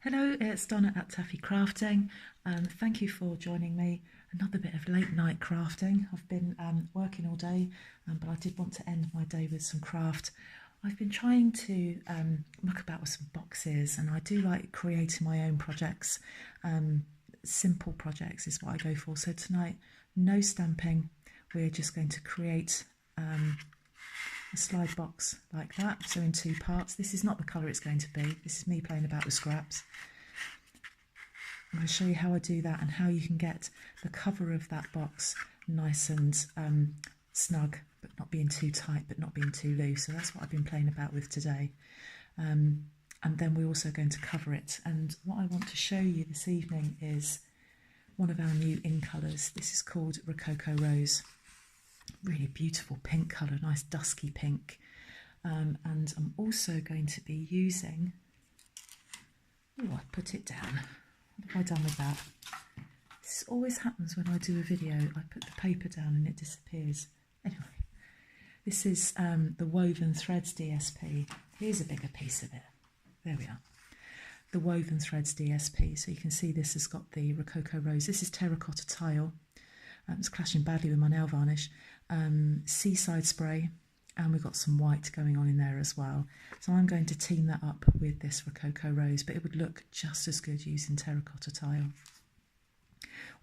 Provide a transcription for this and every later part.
Hello, it's Donna at Taffy Crafting. Thank you for joining me. Another bit of late night crafting. I've been working all day, but I did want to end my day with some craft. I've been trying to muck about with some boxes, and I do like creating my own projects. Simple projects is what I go for. So tonight, no stamping. We're just going to create a slide box like that, so in two parts. This is not the colour it's going to be. This is me playing about with scraps. I'm going to show you how I do that and how you can get the cover of that box nice and snug, but not being too tight, but not being too loose. So that's what I've been playing about with today. And then we're also going to cover it. And what I want to show you this evening is one of our new in colours. This is called Rococo Rose. Really beautiful pink colour, nice dusky pink. And I'm also going to be using, oh, I put it down. What have I done with that? This always happens when I do a video. I put the paper down and it disappears. Anyway, this is the Woven Threads DSP. Here's a bigger piece of it. There we are. The Woven Threads DSP. So you can see this has got the Rococo Rose. This is terracotta tile. It's clashing badly with my nail varnish. Seaside spray, and we've got some white going on in there as well. So I'm going to team that up with this Rococo Rose, but it would look just as good using terracotta tile.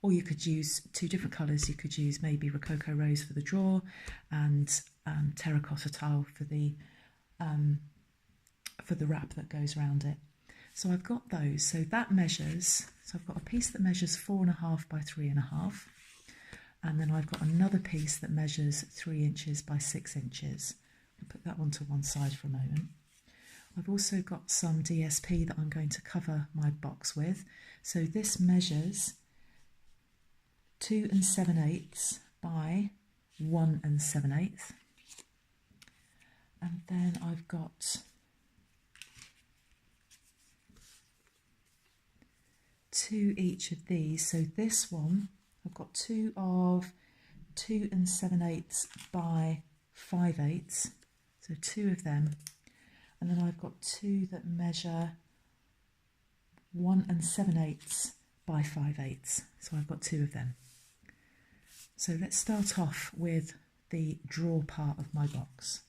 Or you could use two different colours. You could use maybe Rococo Rose for the drawer and terracotta tile for the wrap that goes around it. So I've got those. So that measures, so I've got a piece that measures 4.5 by 3.5. And then I've got another piece that measures 3 inches by 6 inches. I'll put that one to one side for a moment. I've also got some DSP that I'm going to cover my box with. So this measures 2 7/8 by 1 7/8. And then I've got two each of these. So this one, I've got two of 2 7/8 by 5/8, so two of them, and then I've got two that measure 1 7/8 by 5/8, so I've got two of them. So let's start off with the drawer part of my box.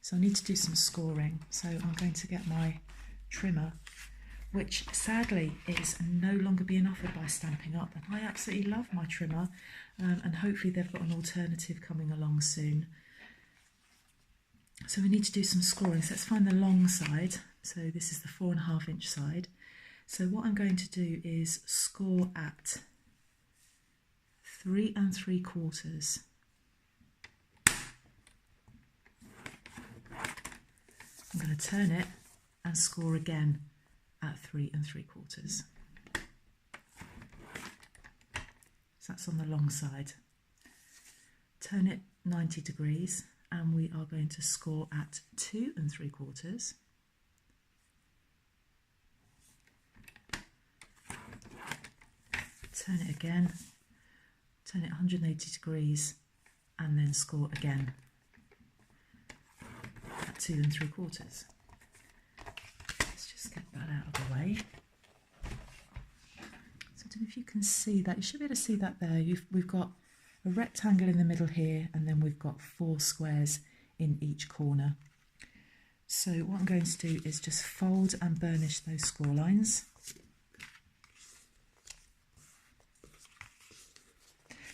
So I need to do some scoring, so I'm going to get my trimmer, which sadly is no longer being offered by Stampin Up, and I absolutely love my trimmer, and hopefully they've got an alternative coming along soon. So we need to do some scoring. So let's find the long side. So this is the 4.5 inch side. So what I'm going to do is score at 3 3/4. I'm going to turn it and score again at 3 3/4. So that's on the long side. Turn it 90 degrees and we are going to score at 2 3/4. Turn it again, turn it 180 degrees and then score again at 2 3/4. Get that out of the way. So I don't know if you can see that. You should be able to see that there. We've got a rectangle in the middle here, and then we've got 4 squares in each corner. So what I'm going to do is just fold and burnish those score lines.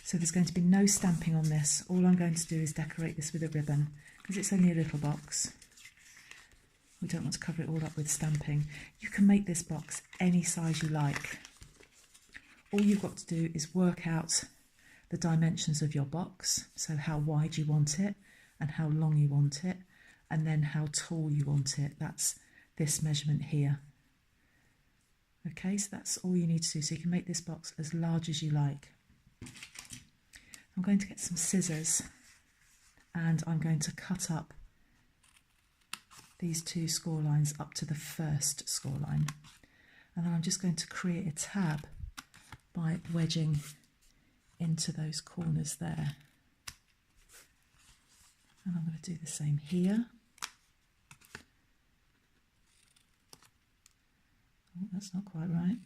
So there's going to be no stamping on this. All I'm going to do is decorate this with a ribbon, because it's only a little box. We don't want to cover it all up with stamping. You can make this box any size you like. All you've got to do is work out the dimensions of your box, so how wide you want it and how long you want it, and then how tall you want it. That's this measurement here. Okay, so that's all you need to do. So you can make this box as large as you like. I'm going to get some scissors and I'm going to cut up these two score lines up to the first score line, and then I'm just going to create a tab by wedging into those corners there, and I'm going to do the same here. that's not quite right.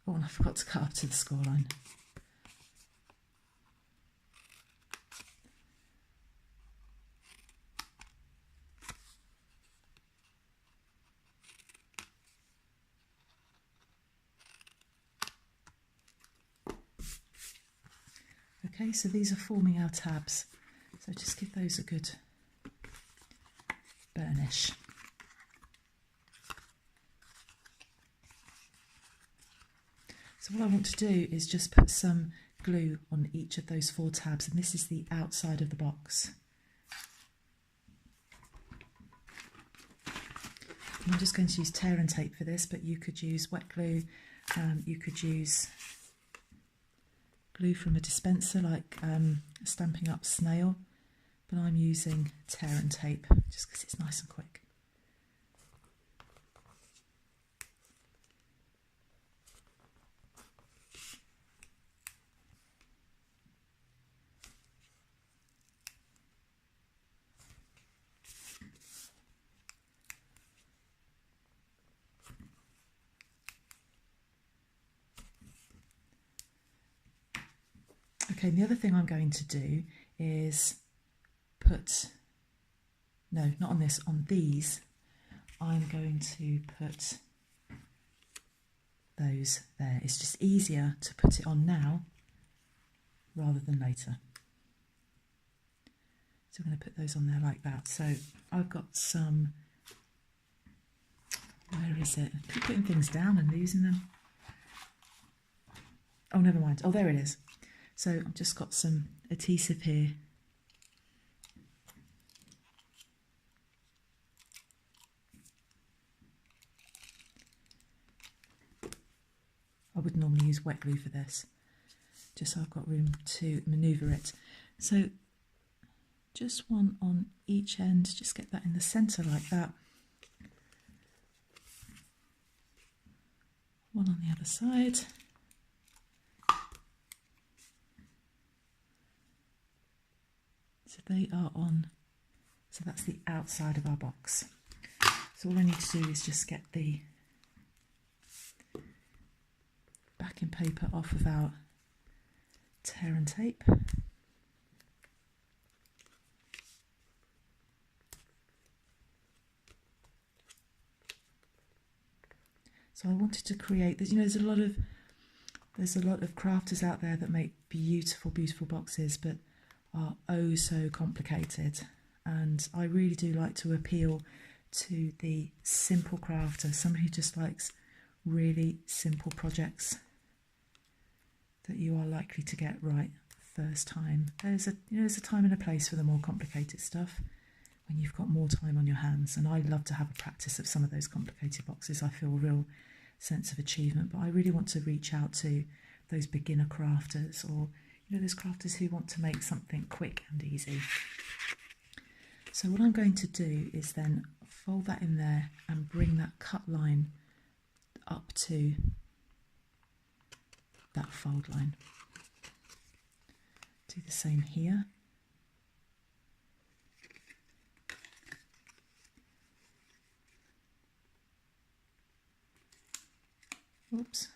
Oh, and I forgot to cut up to the score line. Okay, so these are forming our tabs. So just give those a good burnish. So what I want to do is just put some glue on each of those 4 tabs, and this is the outside of the box. And I'm just going to use tear and tape for this, but you could use wet glue, you could use glue from a dispenser like Stampin' Up snail, but I'm using tear and tape just because it's nice and quick. Okay, and the other thing I'm going to do is put, no, not on this, on these, I'm going to put those there. It's just easier to put it on now rather than later. So I'm going to put those on there like that. So I've got some, where is it? I keep putting things down and losing them. Oh, never mind. Oh, there it is. So I've just got some adhesive here. I would normally use wet glue for this, just so I've got room to manoeuvre it. So just one on each end, just get that in the centre like that. One on the other side. So they are on, so that's the outside of our box. So all I need to do is just get the backing paper off of our tear and tape. So I wanted to create this, you know, there's a lot of crafters out there that make beautiful, beautiful boxes, but are oh so complicated, and I really do like to appeal to the simple crafter, somebody who just likes really simple projects that you are likely to get right the first time. There's a time and a place for the more complicated stuff when you've got more time on your hands, and I love to have a practice of some of those complicated boxes. I feel a real sense of achievement, but I really want to reach out to those beginner crafters, or those crafters who want to make something quick and easy. So what I'm going to do is then fold that in there and bring that cut line up to that fold line. Do the same here. Oops.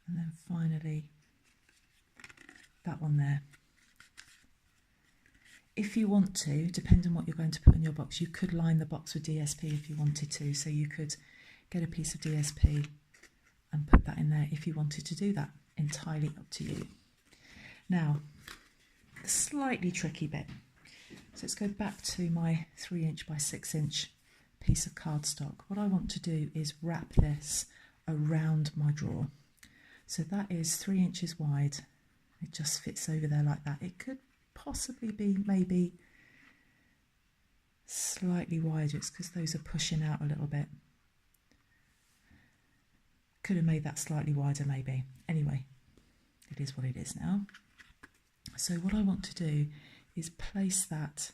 And then finally that one there. If you want to, depending on what you're going to put in your box, you could line the box with DSP if you wanted to. So you could get a piece of DSP and put that in there if you wanted to do that. Entirely up to you. Now, the slightly tricky bit. So let's go back to my 3" by 6" piece of cardstock. What I want to do is wrap this around my drawer. So that is 3 inches wide. It just fits over there like that. It could possibly be maybe slightly wider. It's because those are pushing out a little bit. Could have made that slightly wider maybe. Anyway, it is what it is now. So what I want to do is place that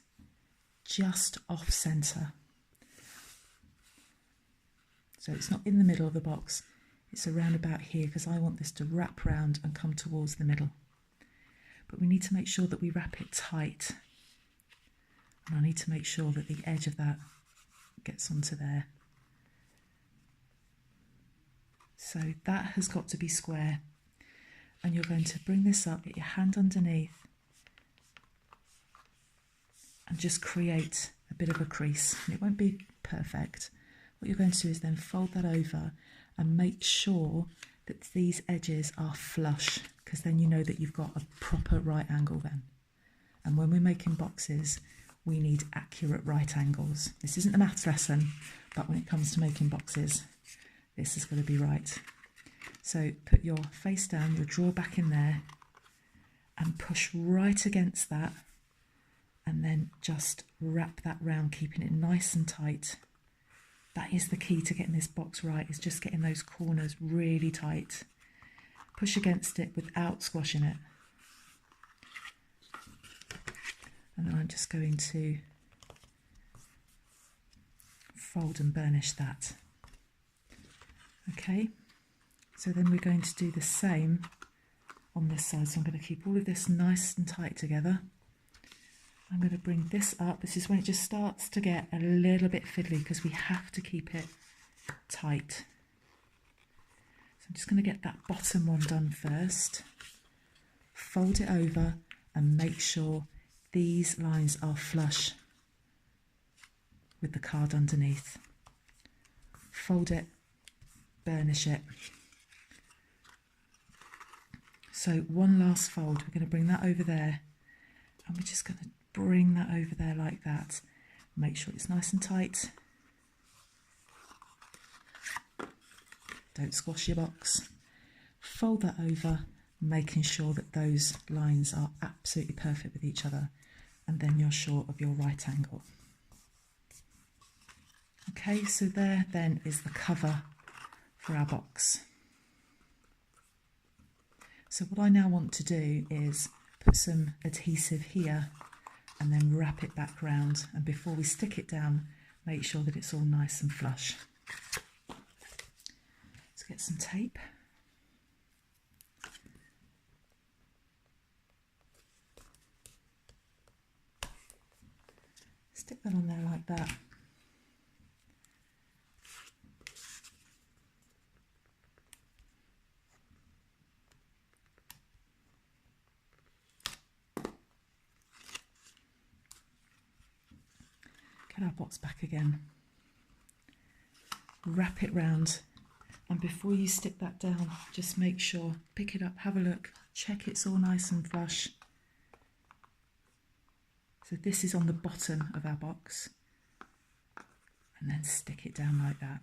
just off centre. So it's not in the middle of the box. It's around about here because I want this to wrap round and come towards the middle. but we need to make sure that we wrap it tight. And I need to make sure that the edge of that gets onto there. So that has got to be square. And you're going to bring this up, get your hand underneath, and just create a bit of a crease. And it won't be perfect. What you're going to do is then fold that over and make sure that these edges are flush, because then you know that you've got a proper right angle then. And when we're making boxes, we need accurate right angles. This isn't a maths lesson, but when it comes to making boxes, this has got to be right. So put your face down, your drawer back in there, and push right against that, and then just wrap that round, keeping it nice and tight. That is the key to getting this box right, is just getting those corners really tight. Push against it without squashing it. And then I'm just going to fold and burnish that. Okay, so then we're going to do the same on this side. So I'm going to keep all of this nice and tight together. I'm going to bring this up. This is when it just starts to get a little bit fiddly, because we have to keep it tight. So I'm just going to get that bottom one done first. Fold it over and make sure these lines are flush with the card underneath. Fold it, burnish it. So one last fold, we're going to bring that over there, and we're just going to bring that over there like that. Make sure it's nice and tight. Don't squash your box. Fold that over, making sure that those lines are absolutely perfect with each other, and then you're sure of your right angle. Okay, so there then is the cover for our box. So what I now want to do is put some adhesive here and then wrap it back round, and before we stick it down, make sure that it's all nice and flush. Let's get some tape. Stick that on there like that. Get our box back again. Wrap it round, and before you stick that down, just make sure, pick it up, have a look, check it's all nice and flush. So this is on the bottom of our box, and then stick it down like that.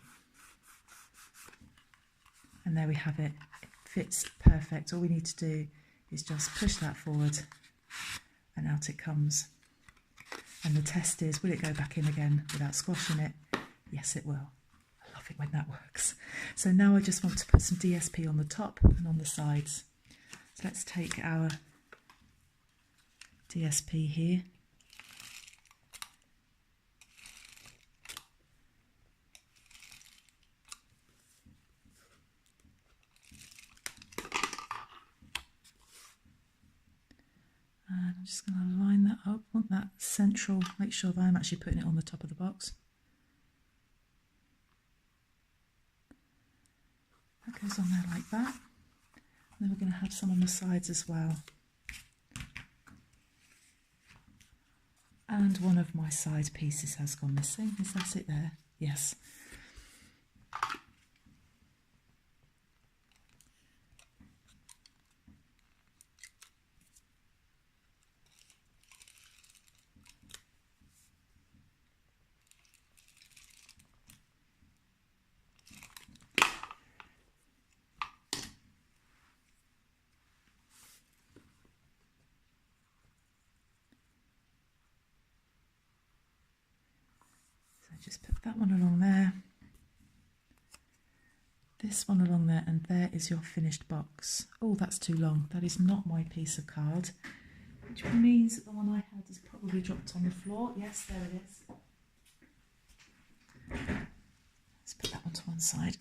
And there we have it. It fits perfect. All we need to do is just push that forward, and out it comes. And the test is, will it go back in again without squashing it? Yes, it will. I love it when that works. So now I just want to put some DSP on the top and on the sides. So let's take our DSP here. And I'm just going to line that up. I want that central, make sure that I'm actually putting it on the top of the box. That goes on there like that. And then we're going to have some on the sides as well. And one of my side pieces has gone missing. Is that it there? Yes. Just put that one along there, this one along there, and there is your finished box. Oh, that's too long. That is not my piece of card, which means that the one I had has probably dropped on the floor. Yes, there it is. Let's put that one to one side.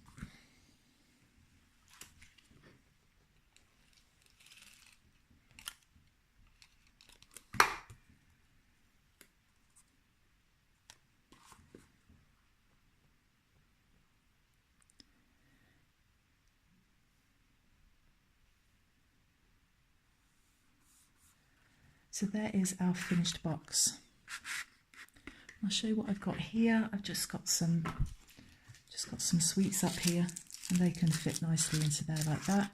So there is our finished box. I'll show you what I've got here. I've just got some sweets up here, and they can fit nicely into there like that.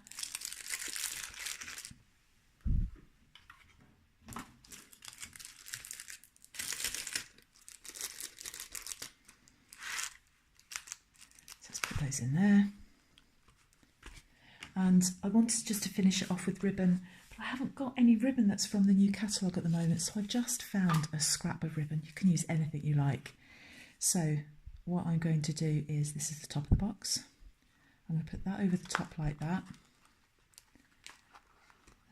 So let's put those in there. And I wanted just to finish it off with ribbon, but I haven't got any ribbon that's from the new catalogue at the moment, so I've just found a scrap of ribbon. You can use anything you like. So what I'm going to do is, this is the top of the box. I'm going to put that over the top like that.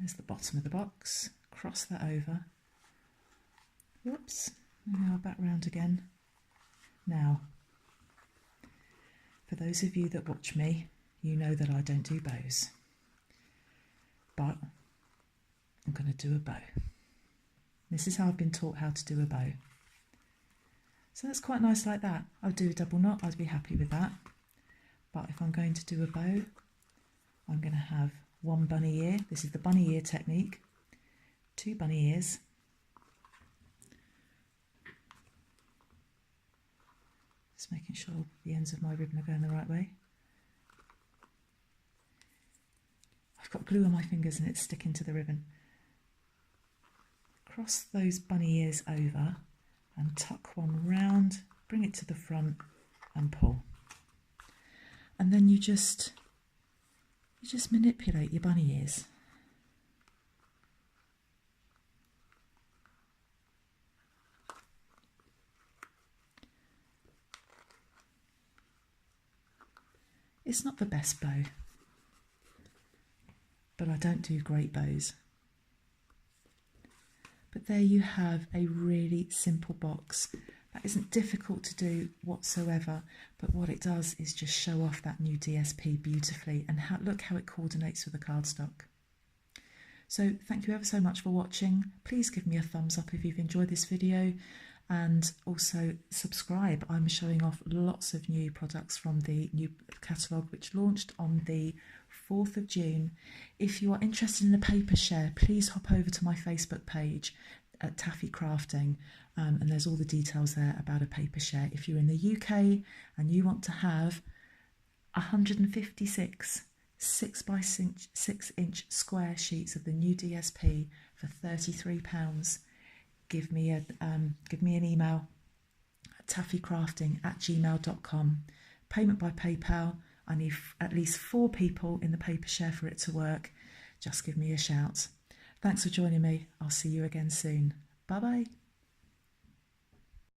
There's the bottom of the box. Cross that over. Whoops. And now back round again. Now, for those of you that watch me, you know that I don't do bows, but I'm going to do a bow. This is how I've been taught how to do a bow. So that's quite nice like that. I'll do a double knot, I'd be happy with that. But if I'm going to do a bow, I'm going to have one bunny ear. This is the bunny ear technique. 2 bunny ears. Just making sure the ends of my ribbon are going the right way. I've got glue on my fingers and it's sticking to the ribbon. Cross those bunny ears over and tuck one round, bring it to the front and pull. And then you just manipulate your bunny ears. It's not the best bow, but I don't do great bows. But there you have a really simple box that isn't difficult to do whatsoever, but what it does is just show off that new DSP beautifully, and look how it coordinates with the cardstock. So thank you ever so much for watching. Please give me a thumbs up if you've enjoyed this video, and also subscribe. I'm showing off lots of new products from the new catalogue, which launched on the 4th of June. If you are interested in a paper share, please hop over to my Facebook page at Taffy Crafting, and there's all the details there about a paper share. If you're in the UK and you want to have 156 6x6 square sheets of the new DSP for £33, give me an email at taffycrafting@gmail.com. Payment by PayPal. I need at least 4 people in the paper share for it to work. Just give me a shout. Thanks for joining me. I'll see you again soon. Bye bye.